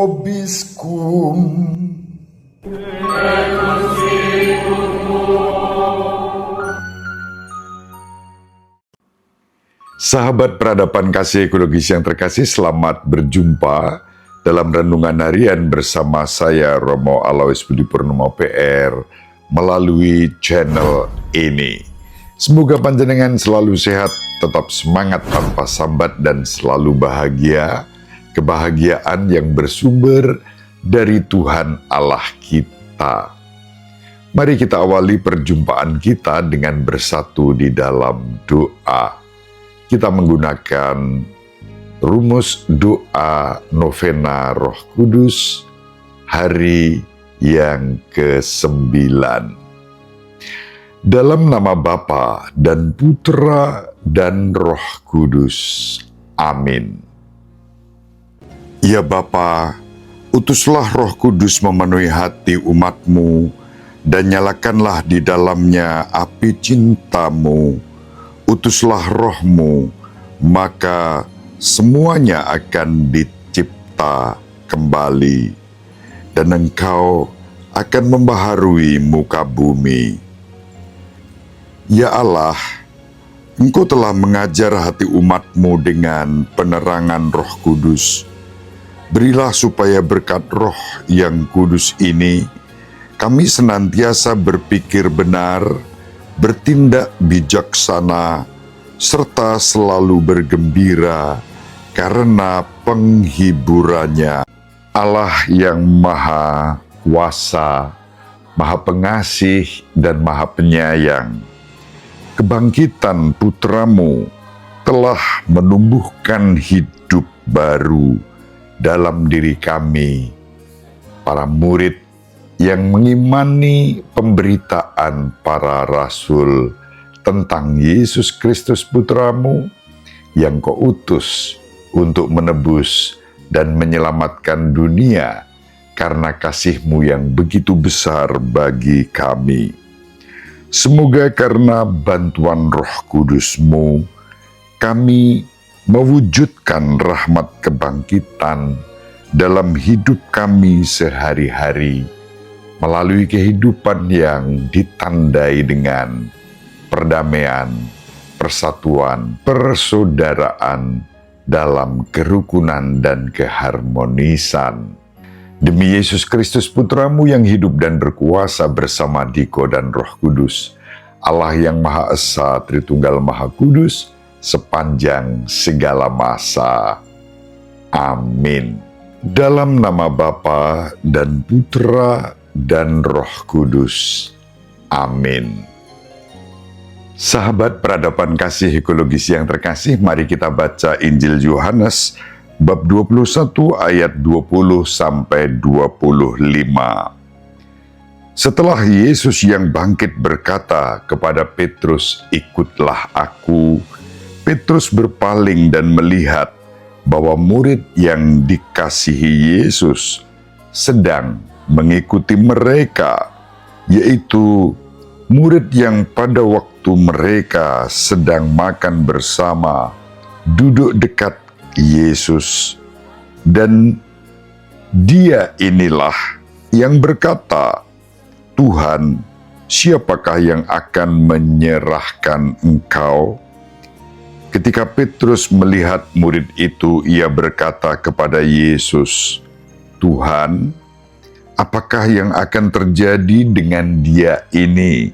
vobiscum. Sahabat peradaban kasih ekologis yang terkasih, selamat berjumpa dalam renungan harian bersama saya Romo Alois Budi Purnomo PR melalui channel ini. Semoga panjenengan selalu sehat, tetap semangat tanpa sambat dan selalu bahagia, kebahagiaan yang bersumber dari Tuhan Allah kita. Mari kita awali perjumpaan kita dengan bersatu di dalam doa. Kita menggunakan rumus doa novena Roh Kudus hari yang ke-9. Dalam nama Bapa dan Putra dan Roh Kudus. Amin. Ya Bapa, utuslah Roh Kudus memenuhi hati umat-Mu dan nyalakanlah di dalamnya api cinta-Mu. Utuslah Roh-Mu, maka semuanya akan dicipta kembali, dan Engkau akan membaharui muka bumi. Ya Allah, Engkau telah mengajar hati umat-Mu dengan penerangan Roh Kudus. Berilah supaya berkat Roh yang kudus ini, kami senantiasa berpikir benar, bertindak bijaksana, serta selalu bergembira karena penghiburannya. Allah yang Maha Kuasa, Maha Pengasih, dan Maha Penyayang, kebangkitan Putra-Mu telah menumbuhkan hidup baru dalam diri kami, para murid yang mengimani pemberitaan para rasul tentang Yesus Kristus Putra-Mu yang Kau utus untuk menebus dan menyelamatkan dunia karena kasih-Mu yang begitu besar bagi kami. Semoga karena bantuan Roh Kudus-Mu, kami mewujudkan rahmat kebangkitan dalam hidup kami sehari-hari, melalui kehidupan yang ditandai dengan perdamaian, persatuan, persaudaraan dalam kerukunan dan keharmonisan. Demi Yesus Kristus Putra-Mu yang hidup dan berkuasa bersama Diko dan Roh Kudus, Allah yang Maha Esa, Tritunggal Maha Kudus, sepanjang segala masa. Amin. Dalam nama Bapa dan Putra dan Roh Kudus. Amin. Sahabat peradaban kasih ekologis yang terkasih, mari kita baca Injil Yohanes bab 21 ayat 20 sampai 25. Setelah Yesus yang bangkit berkata kepada Petrus, "Ikutlah aku," Petrus berpaling dan melihat bahwa murid yang dikasihi Yesus sedang mengikuti mereka, yaitu murid yang pada waktu mereka sedang makan bersama, duduk dekat Yesus. Dan dia inilah yang berkata, "Tuhan, siapakah yang akan menyerahkan Engkau?" Ketika Petrus melihat murid itu, ia berkata kepada Yesus, "Tuhan, apakah yang akan terjadi dengan dia ini?"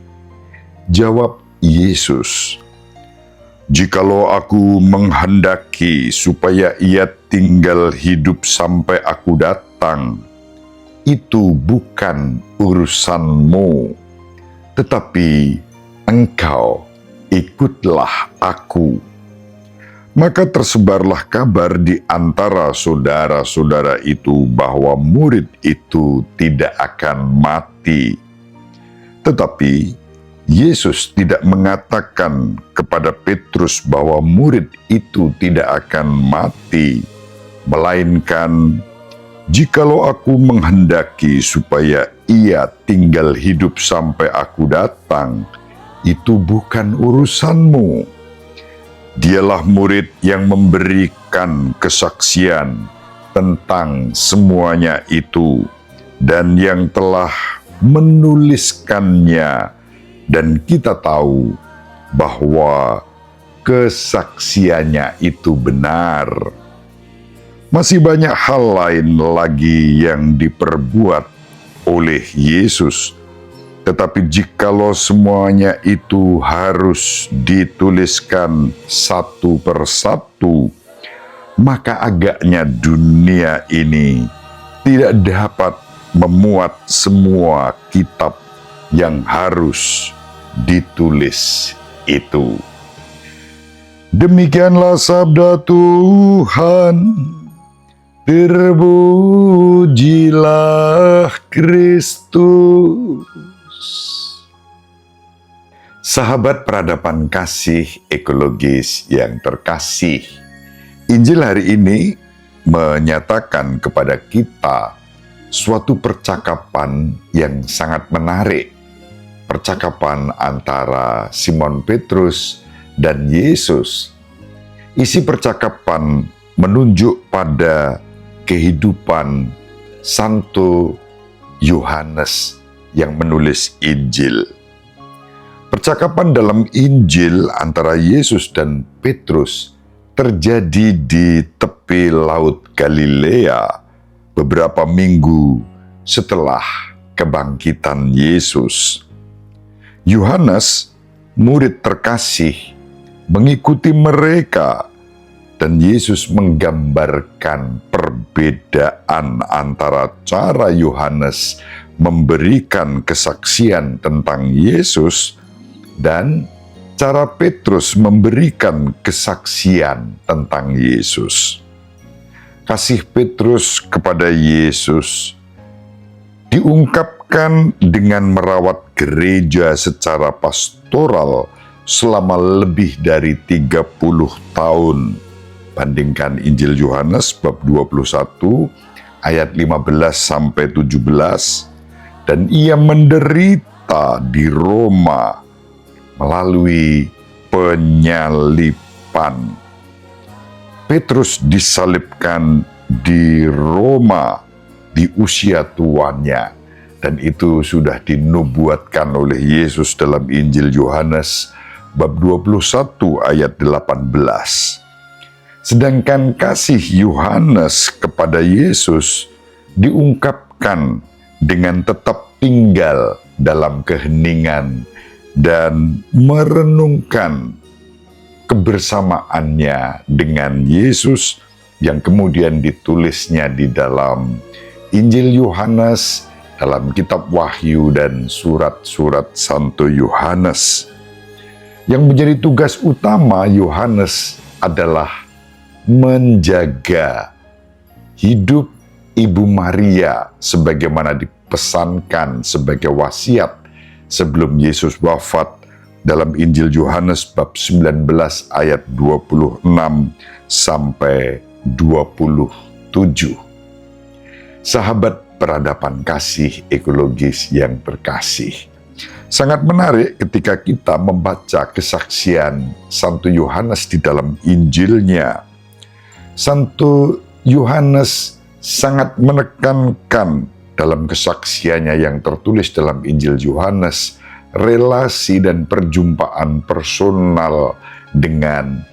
Jawab Yesus, "Jikalau aku menghendaki supaya ia tinggal hidup sampai aku datang, itu bukan urusanmu. Tetapi engkau ikutlah aku." Maka tersebarlah kabar di antara saudara-saudara itu bahwa murid itu tidak akan mati. Tetapi Yesus tidak mengatakan kepada Petrus bahwa murid itu tidak akan mati, melainkan, "Jikalau aku menghendaki supaya ia tinggal hidup sampai aku datang, itu bukan urusanmu." Dialah murid yang memberikan kesaksian tentang semuanya itu dan yang telah menuliskannya, dan kita tahu bahwa kesaksiannya itu benar. Masih banyak hal lain lagi yang diperbuat oleh Yesus, tetapi jikalau semuanya itu harus dituliskan satu persatu, maka agaknya dunia ini tidak dapat memuat semua kitab yang harus ditulis itu. Demikianlah sabda Tuhan. Terpujilah Kristus. Sahabat peradaban kasih ekologis yang terkasih, Injil hari ini menyatakan kepada kita suatu percakapan yang sangat menarik. Percakapan antara Simon Petrus dan Yesus. Isi percakapan menunjuk pada kehidupan Santo Yohanes yang menulis Injil. Percakapan dalam Injil antara Yesus dan Petrus terjadi di tepi Laut Galilea beberapa minggu setelah kebangkitan Yesus. Yohanes, murid terkasih, mengikuti mereka, dan Yesus menggambarkan perbedaan antara cara Yohanes memberikan kesaksian tentang Yesus dan cara Petrus memberikan kesaksian tentang Yesus. Kasih Petrus kepada Yesus diungkapkan dengan merawat gereja secara pastoral selama lebih dari 30 tahun. Bandingkan Injil Yohanes bab 21 ayat 15 sampai 17, dan ia menderita di Roma melalui penyalipan. Petrus disalibkan di Roma di usia tuanya, dan itu sudah dinubuatkan oleh Yesus dalam Injil Yohanes bab 21 ayat 18. Sedangkan kasih Yohanes kepada Yesus diungkapkan dengan tetap tinggal dalam keheningan dan merenungkan kebersamaannya dengan Yesus yang kemudian ditulisnya di dalam Injil Yohanes, dalam kitab Wahyu dan surat-surat Santo Yohanes. Yang menjadi tugas utama Yohanes adalah menjaga hidup Ibu Maria sebagaimana dipesankan sebagai wasiat sebelum Yesus wafat dalam Injil Yohanes bab 19 ayat 26 sampai 27. Sahabat peradaban kasih ekologis yang terkasih, sangat menarik ketika kita membaca kesaksian Santo Yohanes di dalam Injilnya. Santo Yohanes sangat menekankan dalam kesaksiannya yang tertulis dalam Injil Yohanes relasi dan perjumpaan personal dengan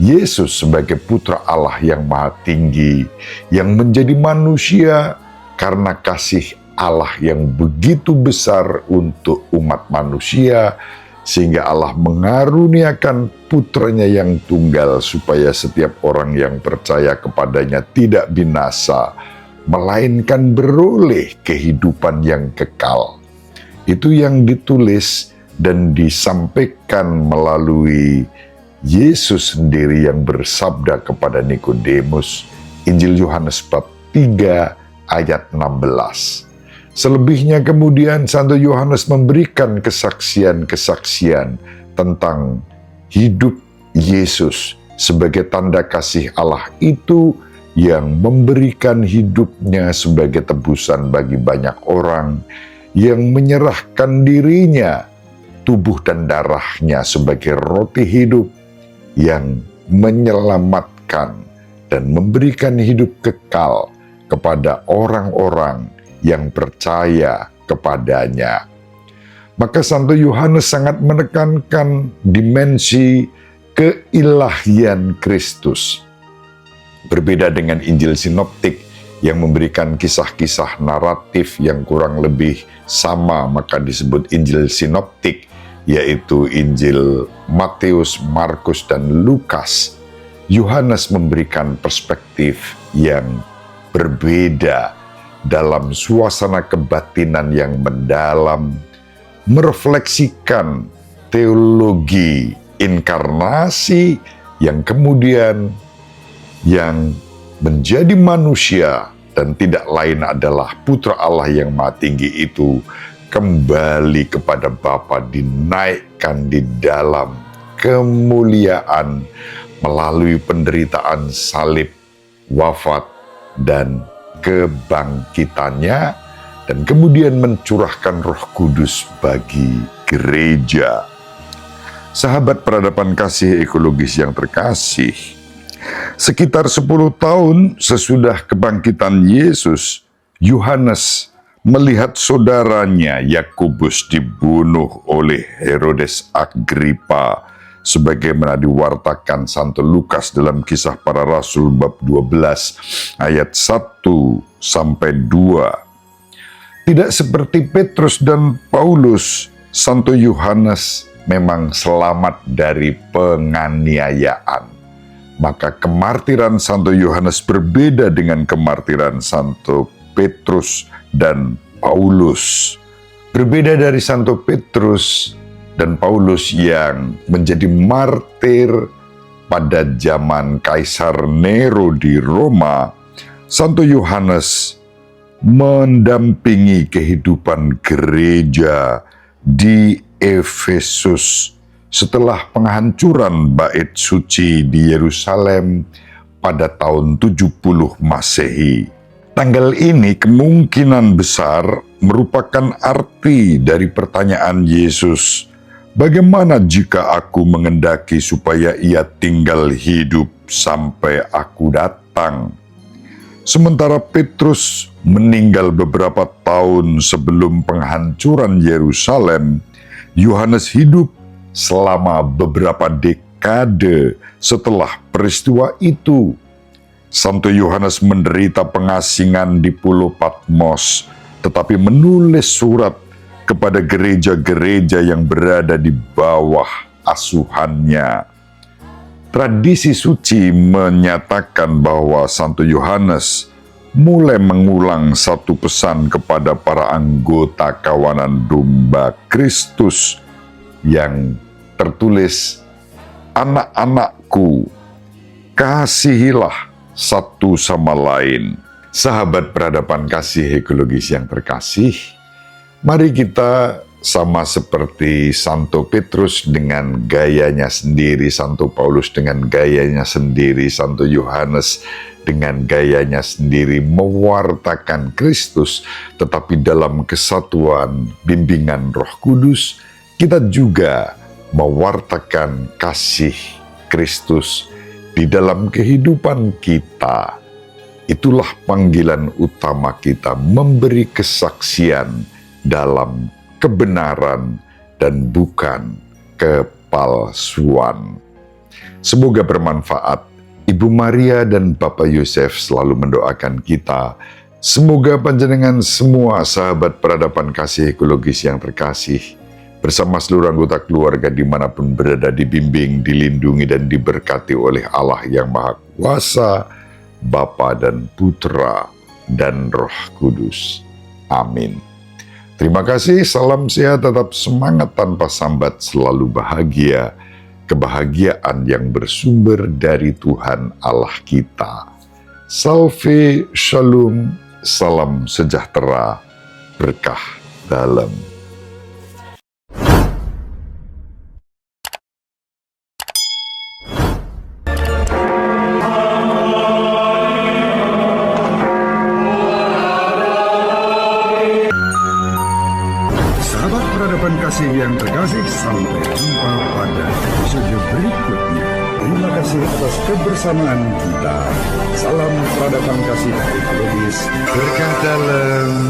Yesus sebagai Putra Allah yang Maha Tinggi, yang menjadi manusia karena kasih Allah yang begitu besar untuk umat manusia, sehingga Allah mengaruniakan putranya yang tunggal supaya setiap orang yang percaya kepadanya tidak binasa, melainkan beroleh kehidupan yang kekal. Itu yang ditulis dan disampaikan melalui Yesus sendiri yang bersabda kepada Nikodemus, Injil Yohanes bab 3 ayat 16. Selebihnya kemudian Santo Yohanes memberikan kesaksian-kesaksian tentang hidup Yesus sebagai tanda kasih Allah itu yang memberikan hidupnya sebagai tebusan bagi banyak orang, yang menyerahkan dirinya, tubuh dan darahnya sebagai roti hidup yang menyelamatkan dan memberikan hidup kekal kepada orang-orang yang percaya kepadanya. Maka Santo Yohanes sangat menekankan dimensi keilahian Kristus. Berbeda dengan Injil Sinoptik yang memberikan kisah-kisah naratif yang kurang lebih sama, maka disebut Injil Sinoptik, yaitu Injil Matius, Markus, dan Lukas. Yohanes memberikan perspektif yang berbeda dalam suasana kebatinan yang mendalam, merefleksikan teologi inkarnasi yang kemudian yang menjadi manusia dan tidak lain adalah Putra Allah yang Maha Tinggi itu kembali kepada Bapa, dinaikkan di dalam kemuliaan melalui penderitaan salib, wafat, dan kebangkitannya, dan kemudian mencurahkan Roh Kudus bagi gereja. Sahabat peradaban kasih ekologis yang terkasih, sekitar 10 tahun sesudah kebangkitan Yesus, Yohanes melihat saudaranya Yakobus dibunuh oleh Herodes Agripa, sebagaimana diwartakan Santo Lukas dalam Kisah Para Rasul bab 12 ayat 1-2. Tidak seperti Petrus dan Paulus, Santo Yohanes memang selamat dari penganiayaan. Maka kemartiran Santo Yohanes berbeda dengan kemartiran Santo Petrus dan Paulus. Berbeda dari Santo Petrus dan Paulus yang menjadi martir pada zaman Kaisar Nero di Roma, Santo Yohanes mendampingi kehidupan gereja di Efesus setelah penghancuran bait suci di Yerusalem pada tahun 70 Masehi. Tanggal ini kemungkinan besar merupakan arti dari pertanyaan Yesus, "Bagaimana jika aku mengendaki supaya ia tinggal hidup sampai aku datang?" Sementara Petrus meninggal beberapa tahun sebelum penghancuran Yerusalem, Yohanes hidup selama beberapa dekade setelah peristiwa itu. Santo Yohanes menderita pengasingan di Pulau Patmos, tetapi menulis surat kepada gereja-gereja yang berada di bawah asuhannya. Tradisi suci menyatakan bahwa Santo Yohanes mulai mengulang satu pesan kepada para anggota kawanan domba Kristus yang tertulis, "Anak-anakku, kasihilah satu sama lain." Sahabat peradaban kasih ekologis yang terkasih, mari kita sama seperti Santo Petrus dengan gayanya sendiri, Santo Paulus dengan gayanya sendiri, Santo Yohanes dengan gayanya sendiri mewartakan Kristus, tetapi dalam kesatuan bimbingan Roh Kudus, kita juga mewartakan kasih Kristus di dalam kehidupan kita. Itulah panggilan utama kita, memberi kesaksian dalam kebenaran dan bukan kepalsuan. Semoga bermanfaat. Ibu Maria dan Bapak Yosef selalu mendoakan kita. Semoga panjenengan semua sahabat peradaban kasih ekologis yang terkasih, bersama seluruh anggota keluarga dimanapun berada, dibimbing, dilindungi, dan diberkati oleh Allah yang Maha Kuasa, Bapa dan Putra dan Roh Kudus. Amin. Terima kasih, salam sehat, tetap semangat tanpa sambat, selalu bahagia. Kebahagiaan yang bersumber dari Tuhan Allah kita. Salve, Shalom, salam sejahtera, berkah dalam. Sahabat peradaban kasih yang terkasih, sampai jumpa pada episode berikutnya. Terima kasih atas kebersamaan kita. peradaban kasih ekologis. Berkah dalam